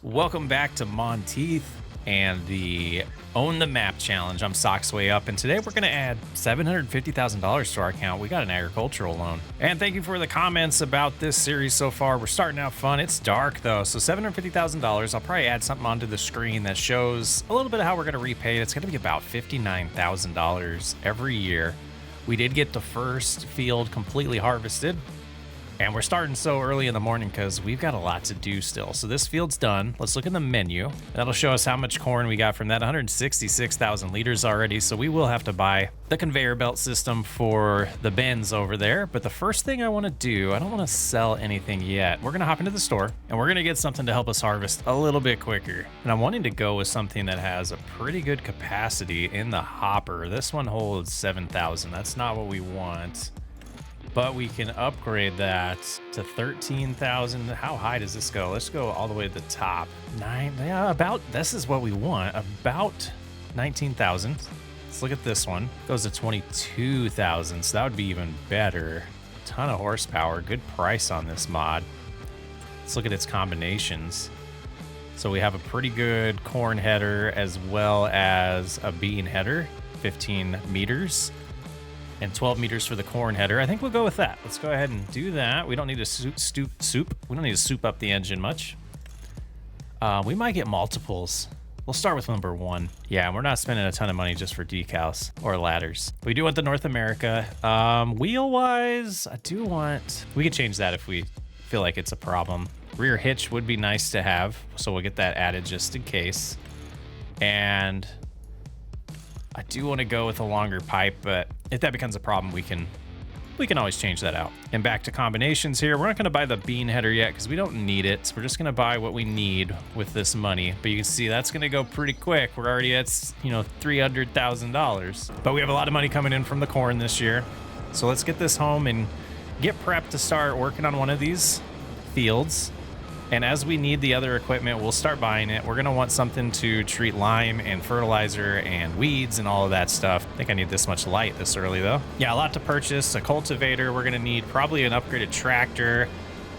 Welcome back to Monteith and the Own the Map Challenge. I'm Socksway Up, and today we're going to add $750,000 to our account. We got an agricultural loan. And thank you for the comments about this series so far. We're starting out fun. It's dark, though, so $750,000. I'll probably add something onto the screen that shows a little bit of how we're going to repay it. It's going to be about $59,000 every year. We did get the first field completely harvested. And we're starting so early in the morning because we've got a lot to do still. So this field's done. Let's look in the menu. That'll show us how much corn we got from that. 166,000 liters already. So we will have to buy the conveyor belt system for the bins over there. But the first thing I want to do, I don't want to sell anything yet. We're going to hop into the store and we're going to get something to help us harvest a little bit quicker. And I'm wanting to go with something that has a pretty good capacity in the hopper. This one holds 7,000. That's not what we want. But we can upgrade that to 13,000. How high does this go? Let's go all the way to the top. This is what we want, about 19,000. Let's look at this one. Goes to 22,000, so that would be even better. Ton of horsepower, good price on this mod. Let's look at its combinations. So we have a pretty good corn header as well as a bean header, 15 meters. And 12 meters for the corn header. I think we'll go with that. Let's go ahead and do that. We don't need to We don't need to soup up the engine much. We might get multiples. We'll start with number 1. Yeah, we're not spending a ton of money just for decals or ladders. We do want the North America. Wheel-wise, we could change that if we feel like it's a problem. Rear hitch would be nice to have, so we'll get that added just in case. And I do want to go with a longer pipe, but if that becomes a problem, we can always change that out. And back to combinations here. We're not going to buy the bean header yet because we don't need it. So we're just going to buy what we need with this money. But you can see that's going to go pretty quick. We're already at, $300,000. But we have a lot of money coming in from the corn this year. So let's get this home and get prepped to start working on one of these fields. And as we need the other equipment, we'll start buying it. We're going to want something to treat lime and fertilizer and weeds and all of that stuff. I think I need this much light this early, though. Yeah, a lot to purchase. A cultivator. We're going to need probably an upgraded tractor.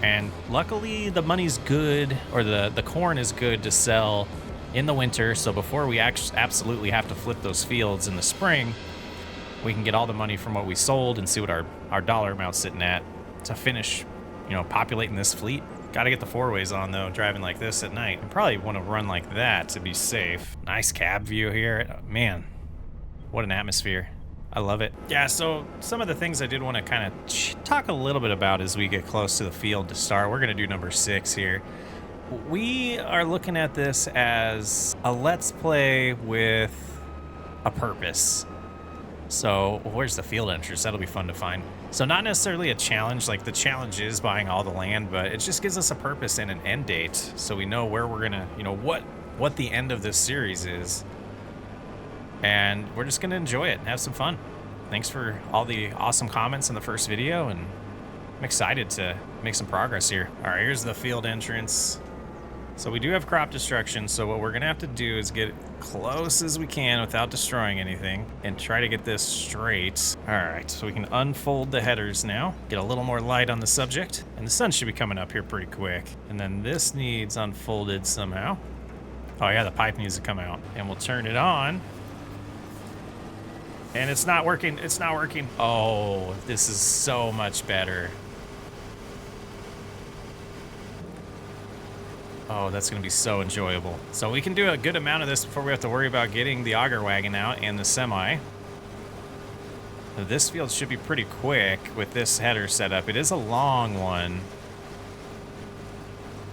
And luckily, the money's good, or the corn is good to sell in the winter. So before we absolutely have to flip those fields in the spring, we can get all the money from what we sold and see what our dollar amount's sitting at to finish, populating this fleet. Got to get the 4-ways on, though, driving like this at night. I probably want to run like that to be safe. Nice cab view here. Man, what an atmosphere. I love it. Yeah, so some of the things I did want to kind of talk a little bit about as we get close to the field to start. We're going to do number 6 here. We are looking at this as a let's play with a purpose. So where's the field entrance? That'll be fun to find. So not necessarily a challenge, like the challenge is buying all the land, but it just gives us a purpose and an end date. So we know where we're gonna, what the end of this series is. And we're just gonna enjoy it and have some fun. Thanks for all the awesome comments in the first video, and I'm excited to make some progress here. All right, here's the field entrance. So we do have crop destruction, so what we're gonna have to do is get close as we can without destroying anything and try to get this straight. All right, so we can unfold the headers now, get a little more light on the subject, and the sun should be coming up here pretty quick. And then this needs unfolded somehow. Oh yeah, the pipe needs to come out. And we'll turn it on. And it's not working, it's not working. Oh, this is so much better. Oh, that's going to be so enjoyable. So we can do a good amount of this before we have to worry about getting the auger wagon out and the semi. This field should be pretty quick with this header setup. It is a long one,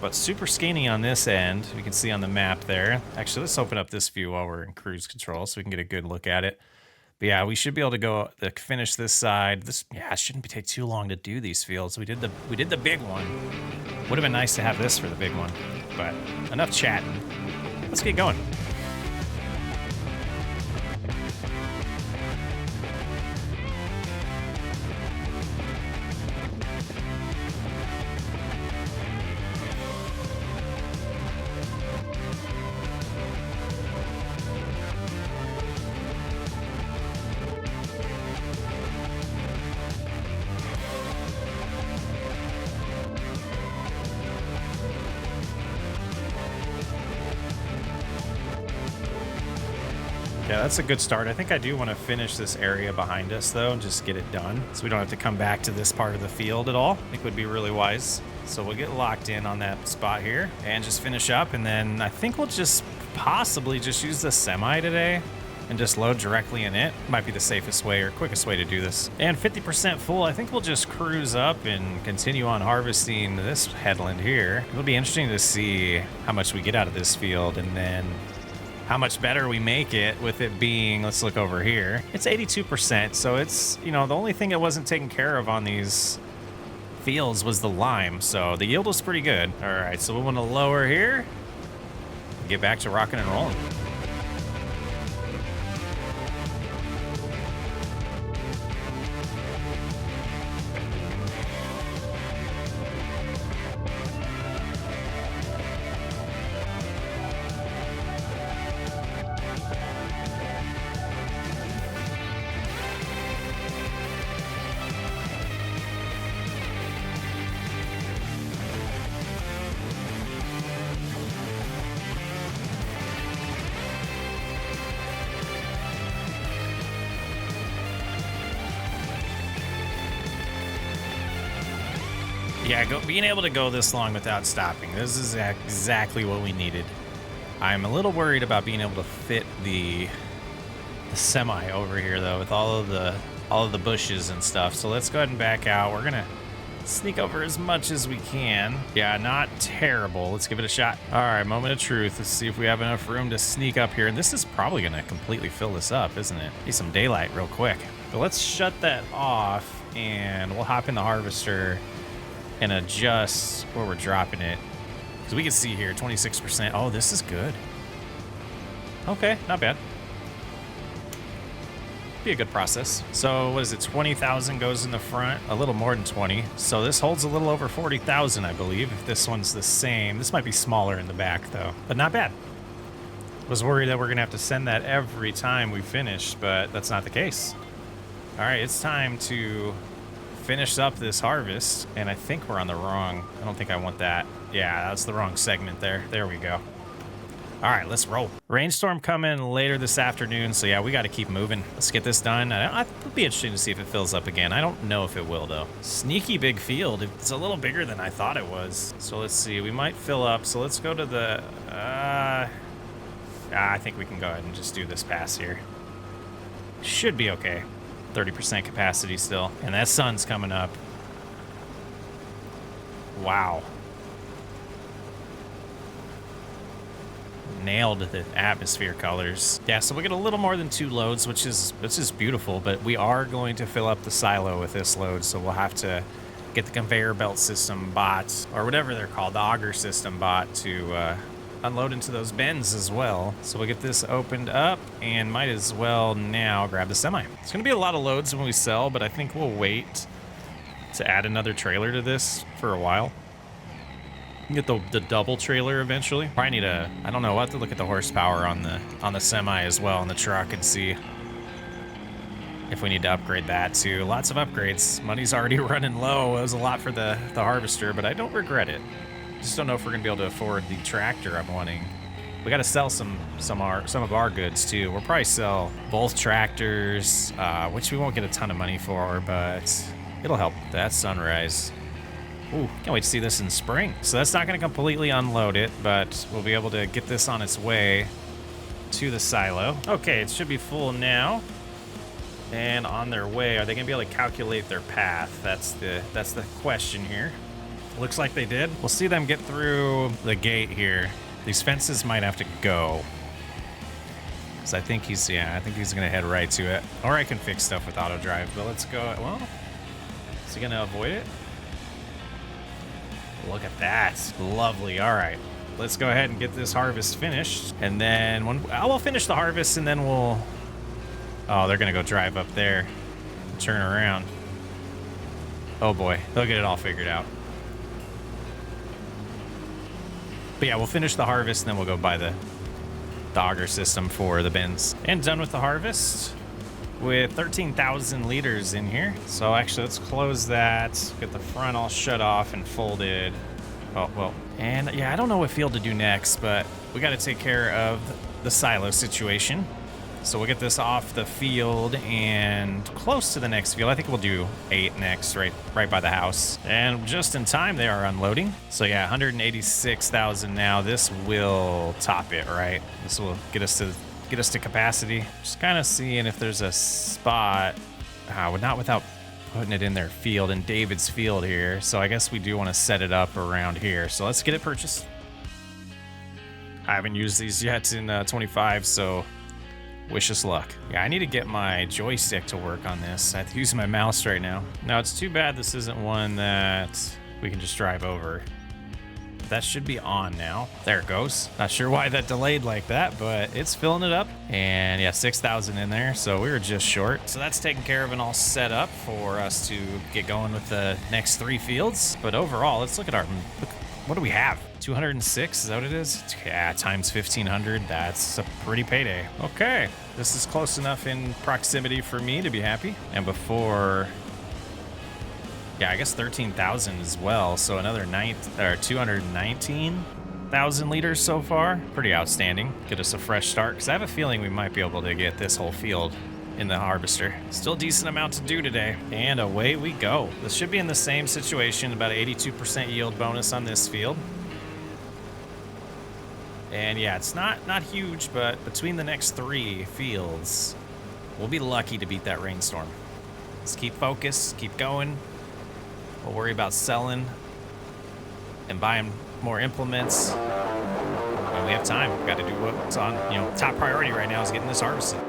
but super skinny on this end. We can see on the map there. Actually, let's open up this view while we're in cruise control so we can get a good look at it. But yeah, we should be able to go finish this side. It shouldn't take too long to do these fields. We did the big one. Would have been nice to have this for the big one, but enough chatting. Let's get going. Yeah, that's a good start. I think I do want to finish this area behind us, though, and just get it done so we don't have to come back to this part of the field at all. I think would be really wise. So we'll get locked in on that spot here and just finish up. And then I think we'll just possibly just use the semi today and just load directly in it. Might be the safest way or quickest way to do this. And 50% full, I think we'll just cruise up and continue on harvesting this headland here. It'll be interesting to see how much we get out of this field and then how much better we make it with it being, let's look over here. It's 82%, so it's, you know, the only thing that wasn't taken care of on these fields was the lime, so the yield was pretty good. All right, so we want to lower here, get back to rocking and rolling. Yeah, being able to go this long without stopping. This is exactly what we needed. I'm a little worried about being able to fit the semi over here though, with all of the bushes and stuff. So let's go ahead and back out. We're gonna sneak over as much as we can. Yeah, not terrible. Let's give it a shot. All right, moment of truth. Let's see if we have enough room to sneak up here. And this is probably gonna completely fill this up, isn't it? Need some daylight real quick. So let's shut that off and we'll hop in the harvester and adjust where we're dropping it. Because we can see here, 26%. Oh, this is good. Okay, not bad. Be a good process. So what is it? 20,000 goes in the front, a little more than 20. So this holds a little over 40,000, I believe. If this one's the same, this might be smaller in the back though, but not bad. Was worried that we're gonna have to send that every time we finish, but that's not the case. All right, it's time to finish up this harvest, and I think we're on the wrong, I don't think I want that. Yeah, that's the wrong segment there. There we go. All right, let's roll. Rainstorm coming later this afternoon, so yeah, we got to keep moving. Let's get this done. It'll be interesting to see if it fills up again. I don't know if it will, though. Sneaky big field. It's a little bigger than I thought it was. So let's see. We might fill up. So let's go to the... I think we can go ahead and just do this pass here. Should be okay. 30% capacity still. And that sun's coming up. Wow. Nailed the atmosphere colors. Yeah, so we get a little more than 2 loads, which is beautiful, but we are going to fill up the silo with this load, so we'll have to get the conveyor belt system bot, or whatever they're called, the auger system bot, to unload into those bins as well. So we'll get this opened up and might as well now grab the semi. It's gonna be a lot of loads when we sell, but I think we'll wait to add another trailer to this for a while. Get the double trailer eventually. Probably need a, I don't know, we'll have to look at the horsepower on the semi as well, on the truck, and see if we need to upgrade that too. Lots of upgrades. Money's already running low. It was a lot for the harvester, but I don't regret it. Just don't know if we're gonna be able to afford the tractor I'm wanting. We got to sell some of our goods too. We'll probably sell both tractors, which we won't get a ton of money for, but it'll help. That sunrise. Ooh, can't wait to see this in spring. So that's not gonna completely unload it, but we'll be able to get this on its way to the silo. Okay, it should be full now. And on their way, are they gonna be able to calculate their path? That's the question here. Looks like they did. We'll see them get through the gate here. These fences might have to go. Because I think he's gonna head right to it. Or I can fix stuff with auto drive, but let's go. Well, is he gonna avoid it? Look at that. Lovely. All right. Let's go ahead and get this harvest finished. And then we'll finish the harvest and then we'll... Oh, they're gonna go drive up there and turn around. Oh boy, they'll get it all figured out. But yeah, we'll finish the harvest and then we'll go buy the auger system for the bins. And done with the harvest with 13,000 liters in here. So actually, let's close that. Get the front all shut off and folded. Oh, well. And yeah, I don't know what field to do next, but we got to take care of the silo situation. So we'll get this off the field and close to the next field. I think we'll do 8 next, right by the house. And just in time, they are unloading. So yeah, 186,000 now. This will top it, right? This will get us to capacity. Just kind of seeing if there's a spot. Not without putting it in their field, in David's field here. So I guess we do want to set it up around here. So let's get it purchased. I haven't used these yet in 25, so wish us luck. Yeah, I need to get my joystick to work on this. I have to use my mouse right now. Now, it's too bad this isn't one that we can just drive over. That should be on now. There it goes. Not sure why that delayed like that, but it's filling it up. And yeah, 6,000 in there, so we were just short. So that's taken care of and all set up for us to get going with the next 3 fields. But overall, let's look at what do we have? 206, is that what it is? Yeah, times 1,500, that's a pretty payday. Okay, this is close enough in proximity for me to be happy. And before, yeah, I guess 13,000 as well. So another 219,000 liters so far. Pretty outstanding. Get us a fresh start, because I have a feeling we might be able to get this whole field in the harvester. Still a decent amount to do today. And away we go. This should be in the same situation, about 82% yield bonus on this field. And yeah, it's not huge, but between the next 3 fields, we'll be lucky to beat that rainstorm. Let's keep focused, keep going. We'll worry about selling and buying more implements when we have time. We've got to do what's on, top priority right now is getting this harvested.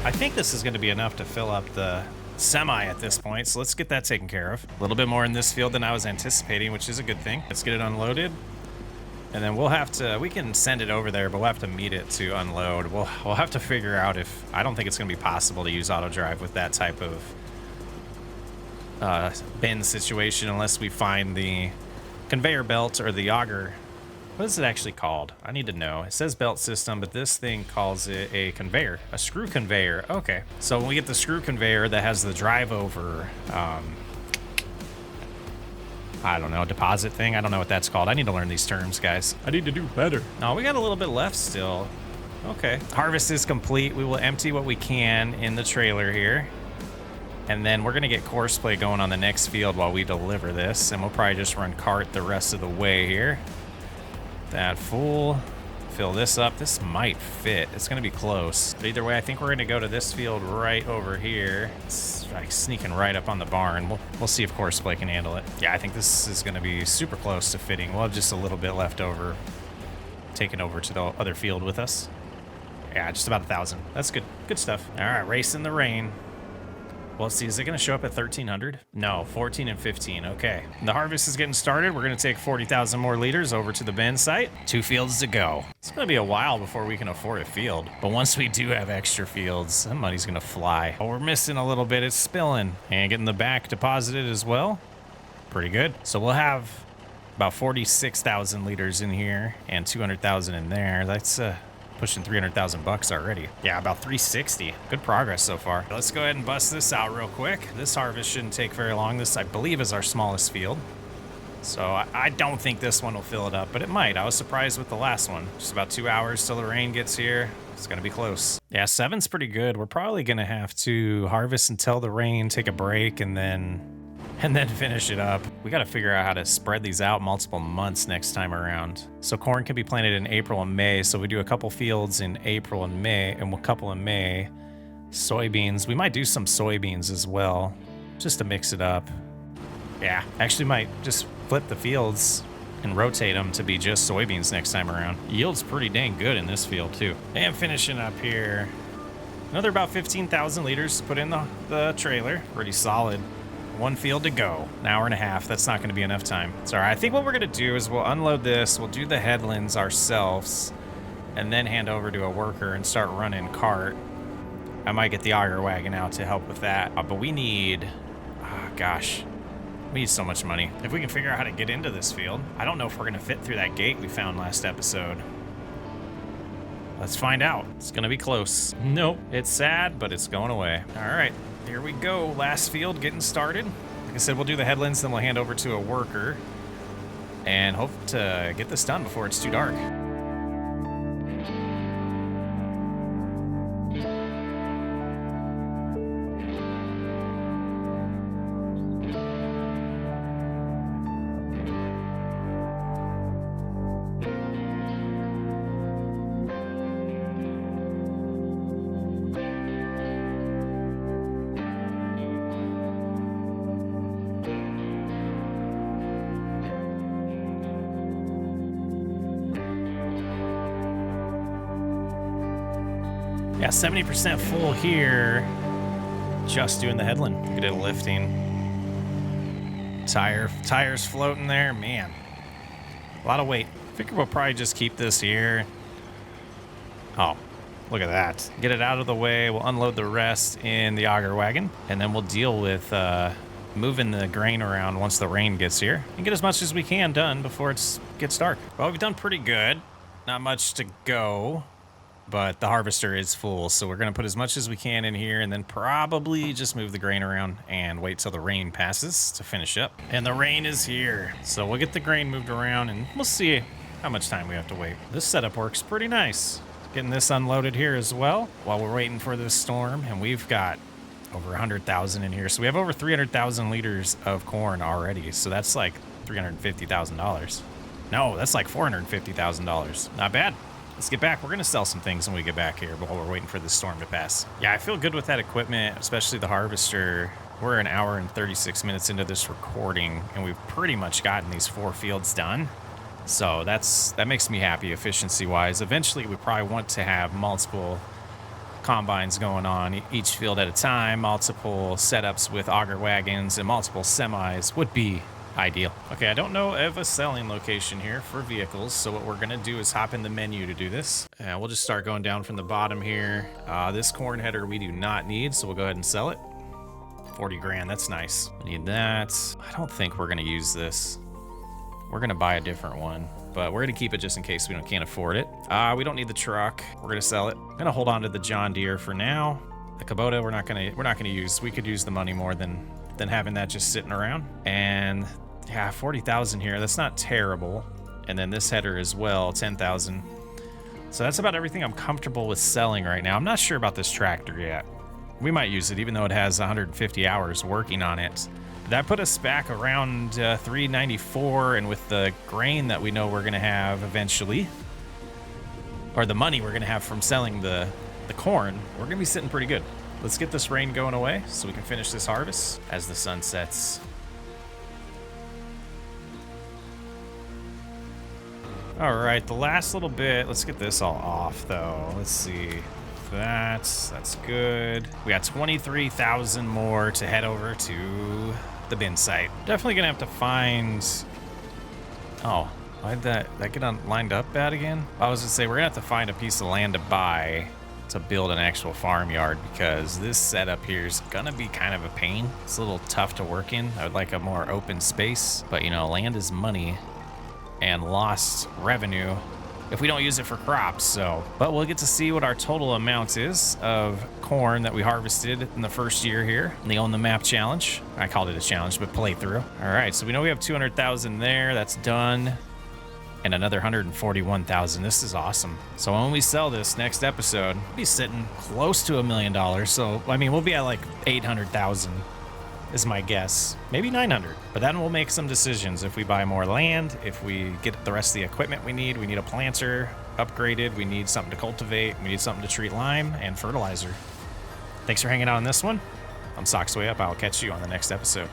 I think this is going to be enough to fill up the semi at this point, so let's get that taken care of. A little bit more in this field than I was anticipating, which is a good thing. Let's get it unloaded, and then we can send it over there, but we'll have to meet it to unload. We'll have to figure out if, I don't think it's going to be possible to use auto drive with that type of bin situation unless we find the conveyor belt or the auger. What is it actually called? I need to know. It says belt system, but this thing calls it a conveyor, a screw conveyor. Okay, so when we get the screw conveyor that has the drive over, I don't know, deposit thing. I don't know what that's called. I need to learn these terms, guys. I need to do better. No, we got a little bit left still. Okay, harvest is complete. We will empty what we can in the trailer here. And then we're gonna get course play going on the next field while we deliver this. And we'll probably just run cart the rest of the way here. That full, fill this up. This might fit. It's gonna be close. But either way, I think we're gonna go to this field right over here. It's like sneaking right up on the barn. We'll see if course play can handle it. Yeah, I think this is gonna be super close to fitting. We'll have just a little bit left over, taken over to the other field with us. Yeah, just about 1,000. That's good. Good stuff. All right, race in the rain. Well, let's see, is it gonna show up at 1,300? No, 14 and 15, okay. The harvest is getting started. We're gonna take 40,000 more liters over to the bin site. 2 fields to go. It's gonna be a while before we can afford a field. But once we do have extra fields, that money's gonna fly. Oh, we're missing a little bit, it's spilling. And getting the back deposited as well. Pretty good. So we'll have about 46,000 liters in here and 200,000 in there. That's pushing 300,000 bucks already. Yeah, about 360. Good progress so far. Let's go ahead and bust this out real quick. This harvest shouldn't take very long. This, I believe, is our smallest field. So I don't think this one will fill it up, but it might. I was surprised with the last one. Just about 2 hours till the rain gets here. It's gonna be close. Yeah, 7's pretty good. We're probably gonna have to harvest until the rain, take a break, and then finish it up. We got to figure out how to spread these out multiple months next time around. So corn can be planted in April and May. So we do a couple fields in April and May, and a couple in May. Soybeans, we might do some soybeans as well, just to mix it up. Yeah, actually might just flip the fields and rotate them to be just soybeans next time around. Yield's pretty dang good in this field too. And finishing up here, another about 15,000 liters to put in the trailer. Pretty solid. One field to go, an hour and a half. That's not going to be enough time. Sorry, I think what we're going to do is we'll unload this, we'll do the headlands ourselves, and then hand over to a worker and start running cart. I might get the auger wagon out to help with that, but we need, gosh, we need so much money. If we can figure out how to get into this field. I don't know if we're going to fit through that gate we found last episode. Let's find out. It's going to be close. Nope, it's sad, but it's going away. All right. Here we go, last field getting started. Like I said, we'll do the headlands, then we'll hand over to a worker and hope to get this done before it's too dark. Yeah, 70% full here. Just doing the headland. Look at it lifting. Tires floating there. Man, a lot of weight. Figure we'll probably just keep this here. Oh, look at that. Get it out of the way. We'll unload the rest in the auger wagon, and then we'll deal with moving the grain around once the rain gets here and get as much as we can done before it gets dark. Well, we've done pretty good. Not much to go. But the harvester is full, so we're going to put as much as we can in here and then probably just move the grain around and wait till the rain passes to finish up. And the rain is here, so we'll get the grain moved around and we'll see how much time we have to wait. This setup works pretty nice. Getting this unloaded here as well while we're waiting for this storm, and we've got over 100,000 in here. So we have over 300,000 liters of corn already, so that's like $350,000. No, that's like $450,000. Not bad. Let's get back. We're going to sell some things when we get back here while we're waiting for this storm to pass. Yeah, I feel good with that equipment, especially the harvester. We're an hour and 36 minutes into this recording, and we've pretty much gotten these 4 fields done. So that makes me happy efficiency-wise. Eventually, we probably want to have multiple combines going on each field at a time, multiple setups with auger wagons, and multiple semis would be ideal. Okay, I don't know of a selling location here for vehicles, so what we're gonna do is hop in the menu to do this. And we'll just start going down from the bottom here. This corn header we do not need, so we'll go ahead and sell it. 40 grand, that's nice. We need that. I don't think we're gonna use this. We're gonna buy a different one, but we're gonna keep it just in case we can't afford it. We don't need the truck. We're gonna sell it. I'm gonna hold on to the John Deere for now. The Kubota we're not gonna use. We could use the money more than having that just sitting around. And yeah, 40,000 here. That's not terrible. And then this header as well, 10,000. So that's about everything I'm comfortable with selling right now. I'm not sure about this tractor yet. We might use it even though it has 150 hours working on it. That put us back around 394, and with the grain that we know we're gonna have eventually, or the money we're gonna have from selling the corn, we're gonna be sitting pretty good. Let's get this rain going away so we can finish this harvest as the sun sets. All right, the last little bit, let's get this all off though. Let's see, that's good. We got 23,000 more to head over to the bin site. Definitely gonna have to find, oh, why'd that get lined up bad again? I was gonna say, we're gonna have to find a piece of land to buy to build an actual farmyard, because this setup here is gonna be kind of a pain. It's a little tough to work in. I would like a more open space, but you know, land is money, and lost revenue if we don't use it for crops. So, but we'll get to see what our total amount is of corn that we harvested in the first year here in the Own the Map challenge. I called it a challenge, but playthrough. All right, so we know we have 200,000 there. That's done. And another 141,000. This is awesome. So when we sell this next episode, we'll be sitting close to $1 million. So, I mean, we'll be at like 800,000 is my guess. Maybe 900. But then we'll make some decisions. If we buy more land, if we get the rest of the equipment we need a planter upgraded, we need something to cultivate, we need something to treat lime and fertilizer. Thanks for hanging out on this one. I'm SocksWayUp. I'll catch you on the next episode.